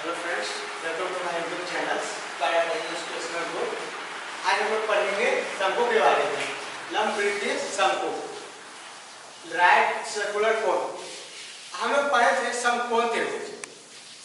Hello friends, welcome to my YouTube channel guide educational group. आज हम लोग पढ़ेंगे शंकु के बारे में। लंब वृत्तीय शंकु, राइट सर्कुलर कोन। हम लोग पढ़े थे समकोण त्रिभुज।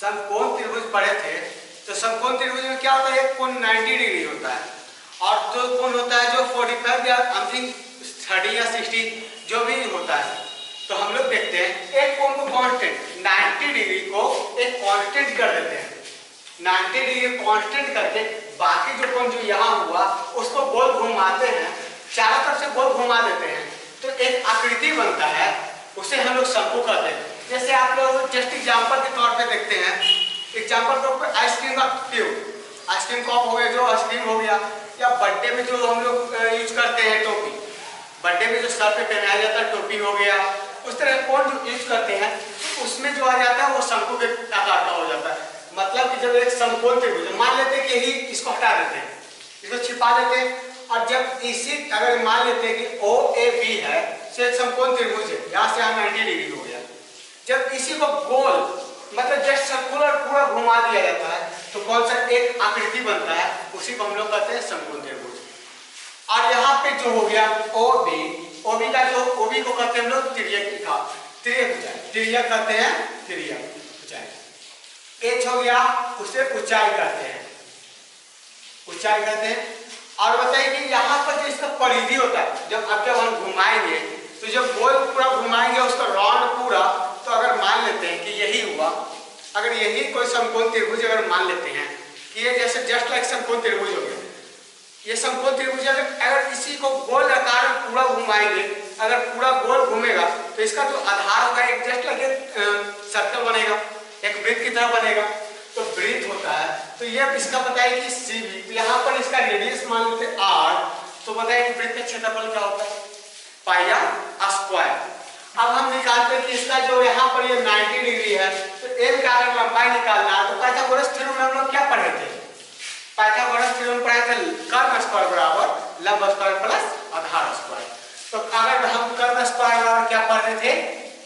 समकोण त्रिभुज पढ़े थे तो समकोण त्रिभुज में क्या होता है, एक कोण 90 डिग्री होता है और दो कोण होता है जो 45 या समथिंग 30 या 60 जो भी होता है। तो हम लोग देखते हैं एक कोण को कांस्टेंट 90 डिग्री को एक कांस्टेंट कर देते हैं। 90 डिग्री कांस्टेंट करके बाकी जो कोण जो यहाँ हुआ उसको गोल घुमाते हैं, चारों तरफ से गोल घुमा देते हैं तो एक आकृति बनता है, उसे हम लोग शंकु कहते हैं। जैसे आप लोग जस्ट एग्जांपल के तौर पे देखते हैं, एग्जांपल के तौर पे आइसक्रीम का ट्यूब, आइसक्रीम कप हो गया जो आइसक्रीम हो गया, या बर्थडे में जो हम लोग यूज करते हैं टोपी, बर्थडे में जो सर पे पहनाया जाता है टोपी हो गया, उस तरह कोण जो यूज करते हैं तो उसमें जो आ जाता है वो शंकु के आकार का हो जाता है। मतलब कि जब एक समकोण त्रिभुज मान लेते हैं कि यही इसको हटा देते हैं, इसको छिपा देते हैं, और जब इसी अगर मान लेते हैं कि ओ ए बी है तो एक समकोण त्रिभुज है, यहाँ से यहाँ 90 डिग्री हो गया। जब इसी को गोल मतलब जस्ट सर्कुलर पूरा घुमा दिया जाता है तो कौन सा एक आकृति बनता है, उसी को हम लोग कहते हैं समकोण त्रिभुज। और यहाँ पे जो हो गया ओ बी, ओबी का जो ओबी को कहते हैं हम लोग तिर्यक रेखा, तिर्यक ऊंचाई, तिर्यक कहते हैं तिर्यक ऊंचाई। एच हो गया उसे ऊंचाई कहते हैं, ऊंचाई कहते हैं। और बताइए कि यहाँ पर जो इसका परिधि होता है, जब हम घुमाएंगे तो जब गोल पूरा घुमाएंगे उसका राउंड पूरा, तो अगर मान लेते हैं कि यही हुआ, अगर यही कोई समकोण त्रिभुज अगर मान लेते हैं कि ये जैसे जस्ट लाइक समकोण त्रिभुज हो गया, ये समकोण त्रिभुज अगर इसी को गोल आकार में पूरा घुमाएंगे, अगर पूरा गोल घूमेगा तो इसका जो आधार होगा एक जस्ट लाइक सर्कल बनेगा, एक वृत्त की तरह बनेगा, तो वृत्त होता है। तो ये इसका बताइए कि सी भी, तो यहाँ पर इसका रेडियस मान लेते हैं आर, तो बताइए कि वृत्त का क्षेत्रफल क्या होता है, पाई आर स्क्वायर। अब हम निकालते हैं कि इसका जो यहाँ पर ये 90 डिग्री है तो एल का अगर लंबाई निकालना है तो पाइथागोरस थ्योरम में हम लोग क्या पढ़े थे, पाइथागोरस थ्योरम पढ़े थे कर्ण स्क्वायर बराबर लंब स्क्वायर प्लस आधार स्क्वायर। तो अगर हम कर्ण स्क्वायर बराबर क्या पढ़ रहे थे,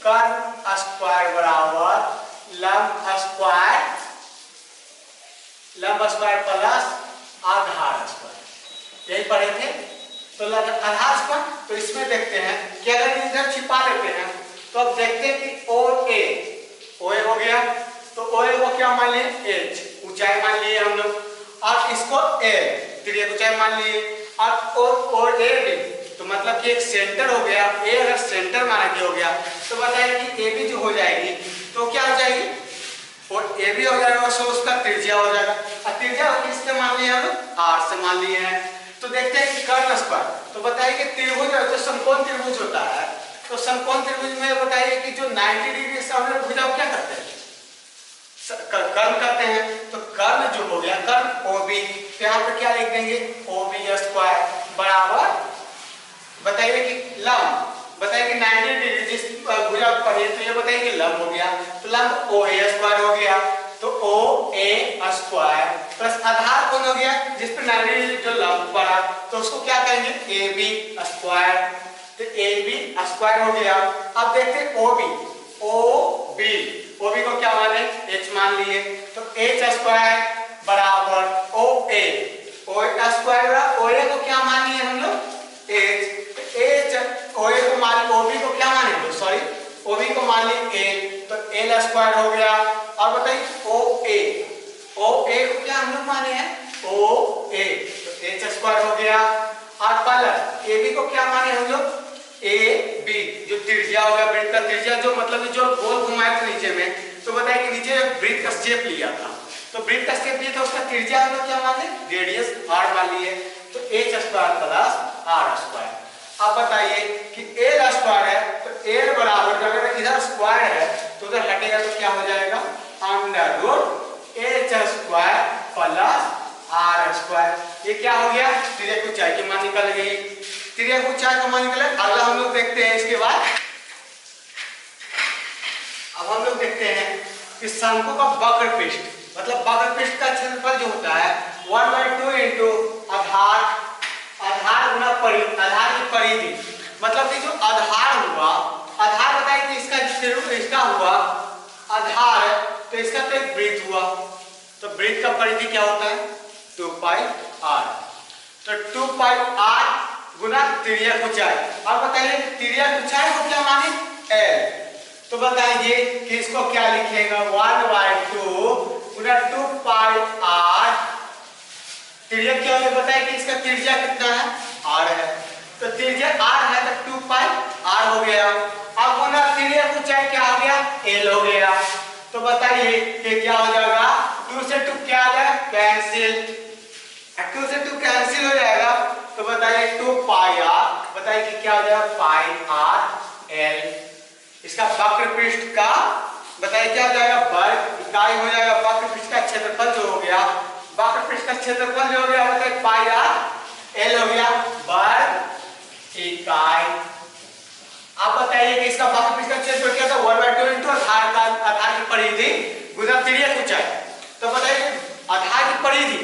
कर्ण स्क्वायर बराबर लंब स्क्वायर प्लस आधार स्क्वायर, यही पढ़े थे। तो आधार स्क्वायर, तो इसमें देखते हैं कि अगर इधर छिपा लेते हैं तो अब देखते हैं कि ओ ए हो गया, तो ओ ए को क्या मान लिए एच, ऊंचाई मान लिए हम लोग, और इसको एल तिर्यक ऊंचाई मान लिए, और ए भी, तो मतलब कि एक सेंटर हो गया, ए अगर सेंटर माना के हो गया तो बताइए कि ए भी जो हो जाएगी तो क्या हो जाएगी, और ए भी हो जाएगा, सो उसका त्रिज्या हो जाएगा, और त्रिज्या किससे मान लिए हम आर से मान लिए हैं। तो देखते हैं कि कर्ण स्क्वायर, तो बताइए कि त्रिभुज जो समकोण त्रिभुज होता है, तो समकोण त्रिभुज में बताइए कि जो 90 डिग्री से हम लोग भुजाओं क्या करते हैं, कर्ण करते हैं। तो कर्ण जो हो गया कर्ण ओबी, तो यहाँ पे क्या लिख देंगे ओबी स्क्वायर बराबर, बताइए कि लंब, बताइए कि 90 डिग्री जिस भुजा पर है तो ये बताइए कि लंब हो गया, तो लंब ओ ए स्क्वायर हो गया, तो ओ ए स्क्वायर प्लस आधार कौन हो गया जिस पर 90 डिग्री जो लंब पड़ा, तो उसको क्या कहेंगे ए बी स्क्वायर, तो ए बी स्क्वायर हो गया। अब देखते हैं ओ बी को क्या माने h मान लिए, तो h स्क्वायर बराबर ओ ए स्क्वायर, ओ ए को क्या मान लिए हम लोग h, ओ ए को मान लिए, ओ बी को क्या माने लोग, सॉरी ओ बी को मान लिए एल, तो एल स्क्वायर हो गया। और बताइए ओ ए को क्या हम लोग माने हैं ओ ए, तो h स्क्वायर हो गया। और प्लस ए बी को क्या माने हम लोग ए बी, जो त्रिज्या हो गया, वृत्त का त्रिज्या, जो मतलब जो गोल घुमाए थे नीचे में, तो बताइए कि नीचे वृत्त का शेप लिया था, तो वृत्त का शेप लिया था, उसका त्रिज्या हम लोग क्या मान लिए रेडियस आर मान लिए, तो H square plus R square. अब बताइए कि एल स्क्वायर है तो एल बराबर अगर इधर स्क्वायर है तो उधर हटेगा तो क्या हो जाएगा under root H square plus R square. ये क्या हो गया, त्रिज्या ऊंचाई की मान निकल गई, त्रिज्या ऊंचाई का मान निकले। अगला हम लोग देखते हैं इसके बाद, अब हम लोग देखते हैं कि शंकु का वक्र पृष्ठ, मतलब वक्र पृष्ठ का क्षेत्रफल जो होता है 1/2 इंटू आधार गुना आधार की परिधि, मतलब कि जो आधार हुआ, आधार बताइए कि इसका हुआ आधार, तो इसका तो एक वृत्त हुआ, तो वृत्त का परिधि क्या होता है 2 पाई r। तो 2 पाई r गुना तिर्यक ऊंचाई। और बताइए तिर्यक ऊंचाई को क्या माने l। तो बताइए कि इसको क्या लिखेगा 1/2 गुना 2 पाई r। तिर्यक क्या होगा बताइए कि इसका त्रिज्या कितना है r है। तो त्रिज्या r है तो 2 पाई r हो गया। अब गुना तिर्यक ऊंचाई क्या हो गया l हो गया। तो बताइए कि क्या हो जाएगा 2 से 2 क्या आ जाएगा कैंसिल। 2 से 2 कैंसिल हो जाएगा। तो बताइए 2 पाई r बताइए कि क्या हो जाएगा पाई r l। इसका वक्र पृष्ठ का बताइए क्या हो जाएगा वर्ग इकाई हो जाएगा। वक्र पृष्ठ का क्षेत्रफल जो हो गया वक्र पृष्ठ का क्षेत्रफल जो हो गया बताइए पाई r l हो गया वर्ग इकाई। आप बताइए कि इसका वक्र पृष्ठ का क्षेत्रफल क्या था 1/2 इंटू आधार की परिधि गुना तिर्यक ऊंचाई। तो बताइए आधार की परिधि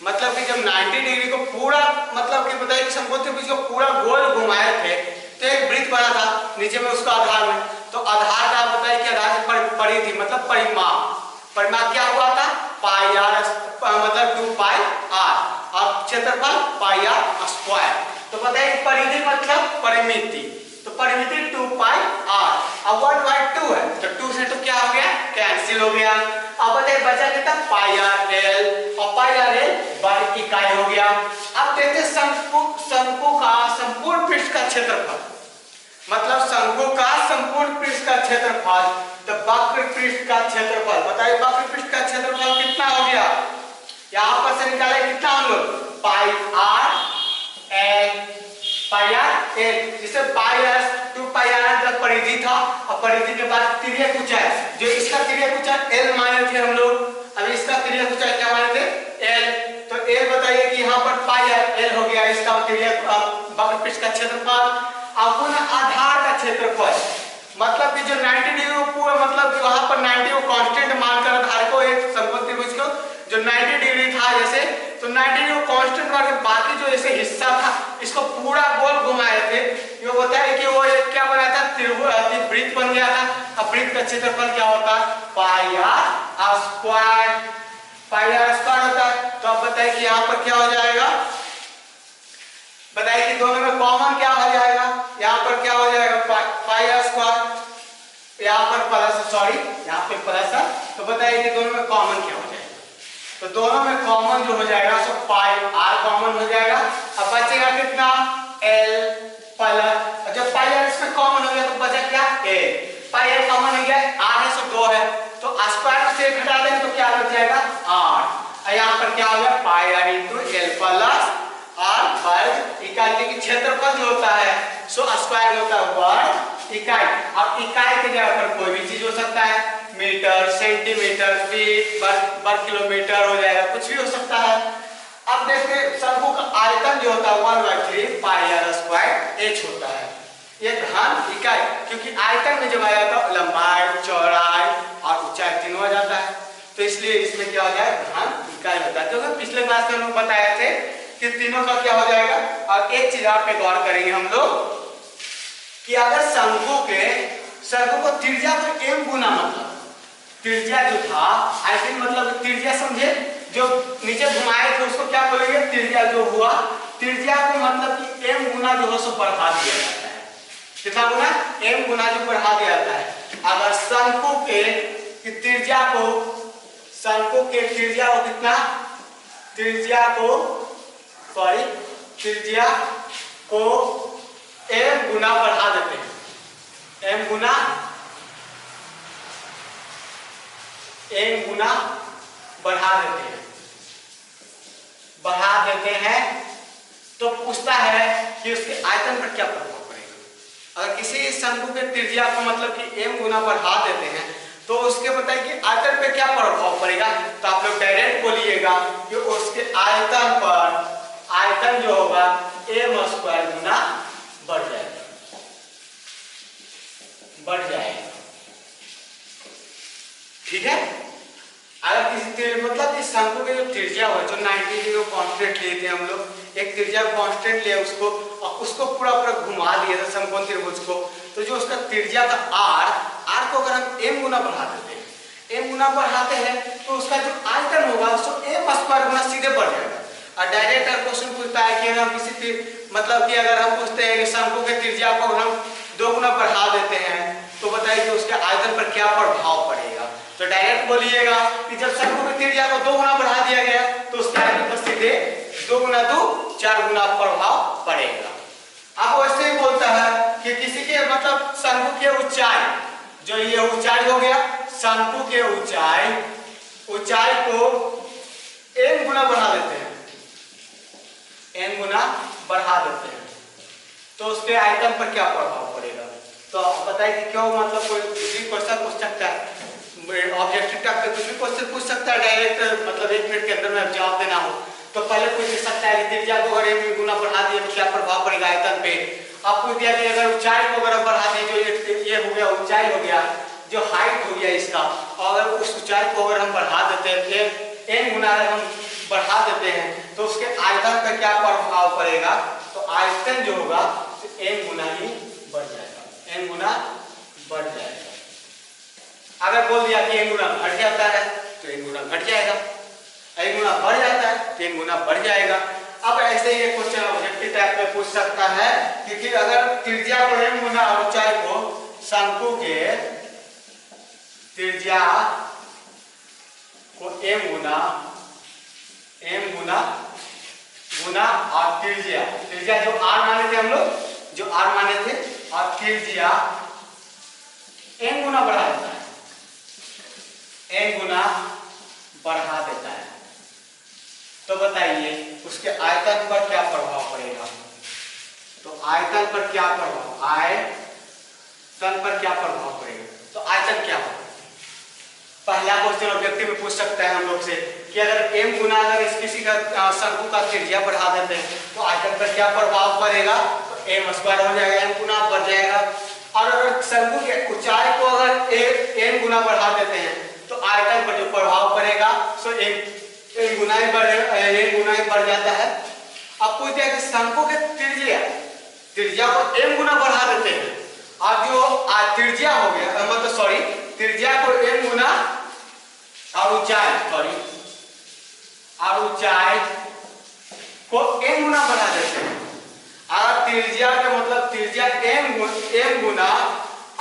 मतलब कि जब 90 डिग्री को पूरा मतलब कि बताइए कि समकोण त्रिभुज को पूरा गोल घुमाए थे तो एक वृत्त बना था नीचे में उसका आधार में। तो आधार का बताइए कि आधार की परिधि मतलब परिमाप क्या हुआ था पाई r मतलब 2 पाई r और क्षेत्रफल पाई r स्क्वायर। तो बताइए परिधि मतलब परिमिति। तो परिमिति 2 पाई r अब 1/2 है तो 2 से 2 क्या हो गया कैंसिल हो गया। अब बताइए बचा कितना पाई r l और पाई r l वर्ग इकाई हो गया। अब देखते शंकु का संपूर्ण पृष्ठ का क्षेत्रफल मतलब शंकु का संपूर्ण पृष्ठ का क्षेत्रफल। तो वक्र पृष्ठ का क्षेत्रफल बताइए वक्र पृष्ठ का क्षेत्रफल कितना हो गया यहां पर से निकाले कितना हम लोग पाई r l पाई r l जिसे पाई r 2 पाई r तक परिधि था और परिधि के बाद तिर्यक ऊंचाई जो इसका तिर्यक ऊंचाई l माने थे हम लोग। अभी इसका तिर्यक ऊंचाई क्या माने थे l। तो l बताइए कि यहां पर पाई r l हो गया इसका तिर्यक वक्र पृष्ठ का क्षेत्रफल। अब आधार का क्षेत्रफल मतलब कि जो 90 डिग्री को पूरा मतलब कि वहां पर 90 को कांस्टेंट मानकर आधार को एक समकोण त्रिभुज को जो 90 डिग्री था जैसे तो 90 डिग्री को कांस्टेंट मान के बाकी जो ऐसे हिस्सा था इसको पूरा गोल घुमाए थे। ये बताया कि वो एक क्या बना था त्रिभुज वृत्त बन गया था। अब वृत्त का क्षेत्रफल क्या होता पाई r square pi r square होता है। तो अब बताइए कि यहाँ पर क्या हो जाएगा बताइए कि दोनों में कॉमन क्या हो जाएगा यहाँ पर क्या हो जाएगा पाई r स्क्वायर यहाँ पर प्लस सॉरी यहाँ पे प्लस है। तो बताइए कि दोनों में कॉमन क्या हो जाएगा। तो दोनों में कॉमन जो हो जाएगा सो पाई r कॉमन हो जाएगा। अब बचेगा कितना l प्लस जब पाई r इसमें कॉमन हो गया तो बचा क्या a पाई r कॉमन हो गया r है सो 2 है तो स्क्वायर से घटा देंगे तो क्या बच जाएगा r। यहाँ पर क्या हो गया पाई r into l plus r वर्ग इकाई के क्षेत्रफल जो होता है सो स्क्वायर होता है वर्ग इकाई। अब इकाई की जगह पर कोई भी चीज हो सकता है मीटर सेंटीमीटर फीट वर्ग किलोमीटर हो जाएगा कुछ भी हो सकता है। अब देखते हैं शंकु का आयतन जो होता है 1/3 पाई r स्क्वायर h होता है। ये घन इकाई क्योंकि आयतन में जब आ जाता है लंबाई चौड़ाई और ऊंचाई तीनों आ जाता है तो इसलिए इसमें क्या हो जाएगा घन इकाई होता है। क्योंकि पिछले क्लास में हम लोग बताए थे कि तीनों का क्या हो जाएगा। और एक चीज आप पे गौर करेंगे हम लोग कि अगर शंकु को त्रिज्या को m गुना मतलब त्रिज्या जो था आयतन मतलब त्रिज्या समझे जो नीचे घुमाए थे उसको क्या बोलेंगे त्रिज्या जो हुआ त्रिज्या को मतलब कि m गुना जो हो सो बढ़ा दिया जाता है। कितना गुना m गुना जो बढ़ा दिया जाता है। अगर शंकु के त्रिज्या को कितना त्रिज्या को m गुना बढ़ा देते हैं m गुना बढ़ा देते हैं तो पूछता है कि उसके आयतन पर क्या प्रभाव पड़ेगा। अगर किसी शंकु के त्रिज्या को मतलब कि m गुना बढ़ा देते हैं तो उसके बताइए कि आयतन पे क्या प्रभाव पड़ेगा। तो आप लोग डायरेक्ट बोलिएगा कि उसके आयतन पर आयतन जो होगा m स्क्वायर गुना बढ़ जाएगा। ठीक है। अगर किसी मतलब इस शंकु के जो त्रिज्या हो जो 90 डिग्री को कांस्टेंट लिए थे हम लोग एक त्रिज्या कांस्टेंट लिया उसको पूरा घुमा दिया था समकोण त्रिभुज को। तो जो उसका त्रिज्या का r को अगर हम m गुना बढ़ा देते हैं m गुना बढ़ाते हैं तो उसका जो आयतन होगा स्क्वायर गुना सीधे बढ़ जाएगा। और डायरेक्ट अगर क्वेश्चन पूछता है कि हम किसी मतलब कि अगर हम पूछते हैं कि शंकु के त्रिज्या को हम 2 गुना बढ़ा देते हैं तो बताइए कि उसके आयतन पर क्या प्रभाव पड़ेगा। तो डायरेक्ट बोलिएगा कि जब शंकु की त्रिज्या को 2 गुना बढ़ा दिया गया तो उसके आयतन पर सीधे 2 गुना 2 4 गुना प्रभाव पड़ेगा। अब वैसे ही बोलता है कि किसी के मतलब शंकु के ऊंचाई, जो ये ऊंचाई हो गया, शंकु के ऊंचाई को n गुना बढ़ा देते हैं, n गुना बढ़ा देते हैं तो उसके आयतन पर क्या प्रभाव पड़ेगा। तो बताइए कि क्यों, मतलब कोई भी क्वेश्चन पूछ सकता है, ऑब्जेक्टिव टाइप पे कुछ भी क्वेश्चन पूछ सकता है डायरेक्ट, मतलब 1 मिनट के अंदर में जवाब देना हो तो पहले पूछ सकता है कि त्रिज्या को अगर n गुना बढ़ा दिए तो क्या प्रभाव पड़ेगा आयतन पे। अब पूछ दिया कि अगर ऊंचाई को अगर बढ़ा दिए, जो ये हो गया ऊंचाई हो गया, जो हाइट हो गया इसका, और अगर उस ऊंचाई को अगर हम बढ़ा देते हैं n गुना अगर हम बढ़ा देते हैं तो उसके आयतन पर क्या प्रभाव पड़ेगा। तो आयतन जो होगा n गुना ही बढ़ जाएगा, n गुना बढ़ जाएगा। अगर बोल दिया कि n गुना घट जाता है तो n गुना घट जाएगा, n गुना बढ़ जाता है तो n गुना बढ़ जाएगा। अब ऐसे ही एक क्वेश्चन ऑब्जेक्टिव टाइप में पूछ सकता है कि अगर त्रिज्या को m गुना और ऊंचाई को शंकु के त्रिज्या को m गुना और त्रिज्या जो r माने थे हम लोग, जो r माने थे, और त्रिज्या n गुना बढ़ा देता है, n गुना बढ़ा देता है तो बताइए उसके आयतन पर क्या प्रभाव पड़ेगा। तो आयतन पर क्या प्रभाव, आयतन पर क्या प्रभाव पड़ेगा। तो आयतन क्या होगा, पहला क्वेश्चन ऑब्जेक्टिव में पूछ सकता है हम लोग से कि अगर m गुना अगर इस किसी का शंकु का त्रिज्या बढ़ा देते हैं तो आयतन पर क्या प्रभाव पड़ेगा। तो m स्क्वायर हो जाएगा, m गुना बढ़ जाएगा। और अगर शंकु के ऊंचाई को अगर n गुना बढ़ा देते हैं तो आयतन पर जो प्रभाव पड़ेगा सो n गुना ही बढ़ जाता है। अब पूछ दिया कि शंकु के त्रिज्या को m गुना बढ़ा देते हैं और जो त्रिज्या हो गया, मतलब सॉरी, त्रिज्या को m गुना और ऊंचाई को n गुना बढ़ा देते हैं। अगर त्रिज्या का मतलब त्रिज्या m गुना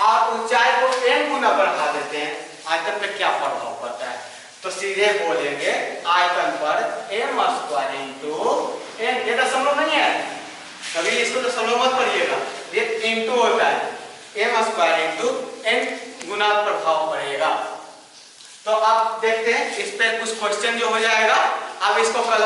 और ऊंचाई को n गुना बढ़ा देते हैं, आयतन पे क्या प्रभाव पड़ता है। तो सीधे बोलेंगे आयतन पर m स्क्वायर इंटू n, ये दशमलव नहीं है, कभी इसको दशमलव मत पढ़िएगा, ये इंटू होता है, m स्क्वायर इंटू n गुना प्रभाव पड़ेगा। तो अब देखते हैं इस पे कुछ क्वेश्चन जो हो जाएगा। अब इसको कल